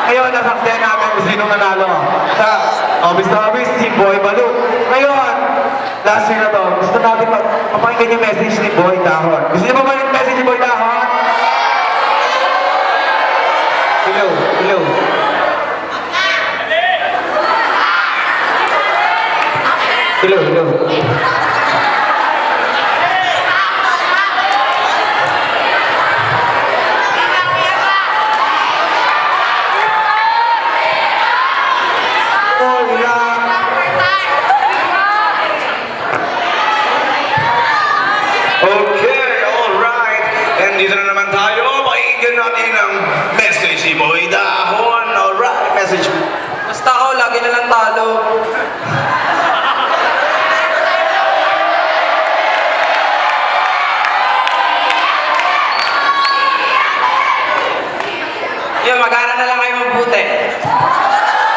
Ngayon, nasaksihan natin kung sino nanalo. Sa obvious na obvious, si Boy Balut. Ngayon, last year na to, gusto natin mapakinggan yung message ni Boy Dahon. Gusto niyo ba yung message ni Boy Dahon? Hello, hello. Hello, hello. Okay, alright. And dito na naman tayo. Pakinggan natin ang message ni Boy Dahon. Alright, message mo. Basta ako, lagi na lang talo. Yun, mag-aaral na lang kayo mabuti.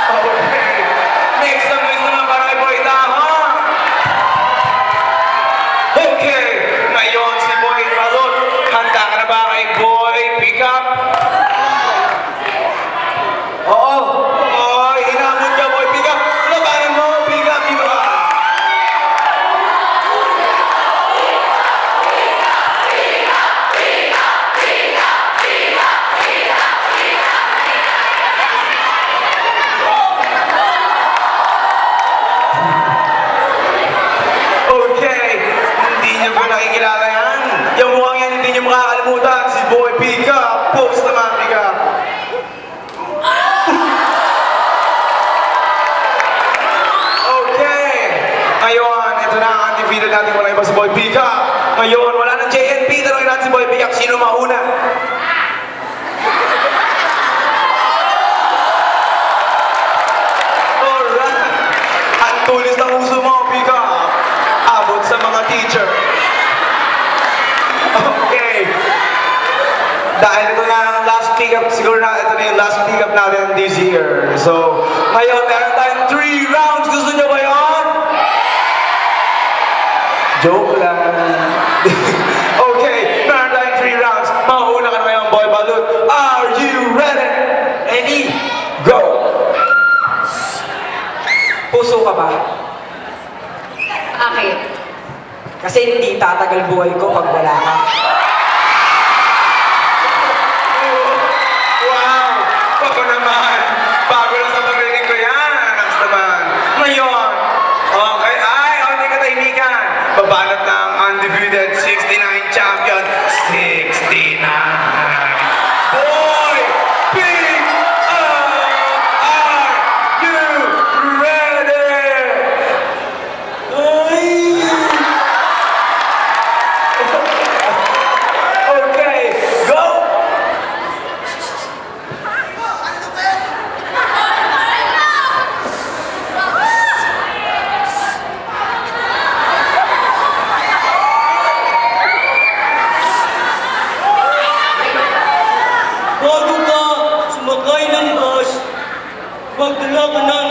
Okay. Next song is naman para kay Boy Dahon. Okay, ngayon si Boy Balot. Handa ka na ba kay Boy Pickup? Oo. Oh, hinamon ka Boy Pickup. Labanan mo, Pickup, dito ka. Okay, hindi niyo ba nakikilala yan? Yung mukhang yan hindi niyo makakalimutan. Si Boy Pickup. Post naman, Pickup. Okay. Ngayon, ito na ang undefeated natin. Wala iba si Boy Pickup. Ngayon, wala ng JNP. Tanongin natin si Boy Pickup. Sino mauna? Alright. Ang tulis ng uso mo, Pickup. Abot sa mga teacher. Okay. Dahil ito na ang last pick-up, siguro na ito na yung last pick-up natin this year. So, ngayon meron tayong 3 rounds. Gusto nyo ba yun? Joke lang. Okay, meron tayong 3 rounds. Mauuna ka na ngayon, Boy Balut. Are you ready? Ready? Go! Puso ka ba? Bakit? Kasi hindi tatagal buhay ko pag wala ka. Wow! Bako naman! Bago lang sa pagrinig ko yan! Next naman! Ngayon! Okay, ay! Hindi ka tahimikan! Babanat ng undefeated 69 champion 69! Boy! Pick up! Are you ready? Okay, go! Bago ka sumakay ng bus, magdala ka ng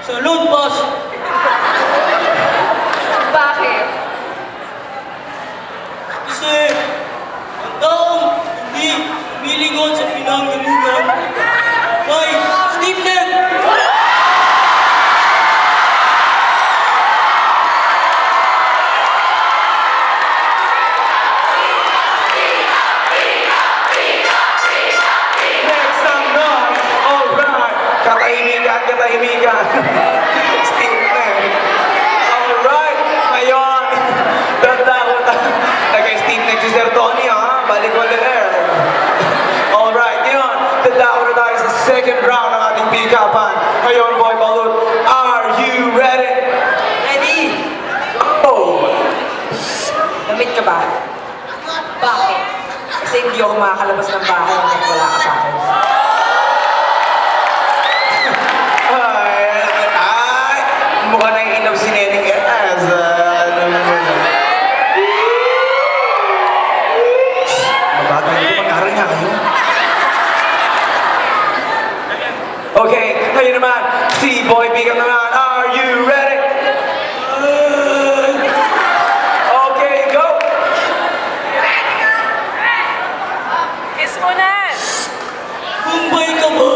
salon pass. Bakit? Kasi ang taong hindi milingon sa pinanggalingan ay stiffneck. Next song noise! Alright! Katahimikan, katahimikan! Steve na eh. Alright! Ngayon, tanda ko nag-Steve next si Sir Tony ha? Balik ko the air. Alright, yun. Tanda ko na tayo sa second round ng ating pick-upan. Ngayon, Boy Balut, are you ready? Ready? Oh! Damit ka ba? Bakit? Kasi hindi ako makakalabas ng bahay hanggang wala ka sa akin. Ay! Mukha na yung inaw si Neneng Eras. Mabagay ko, mag-aral nga kayo. Okay, ngayon naman, si Boy Pickup naman. Are you ready? Okay, go! Kumbay ka ba?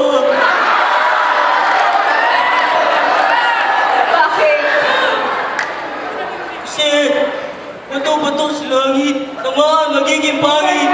bato-bato sa langit, tamaan magiging pangit.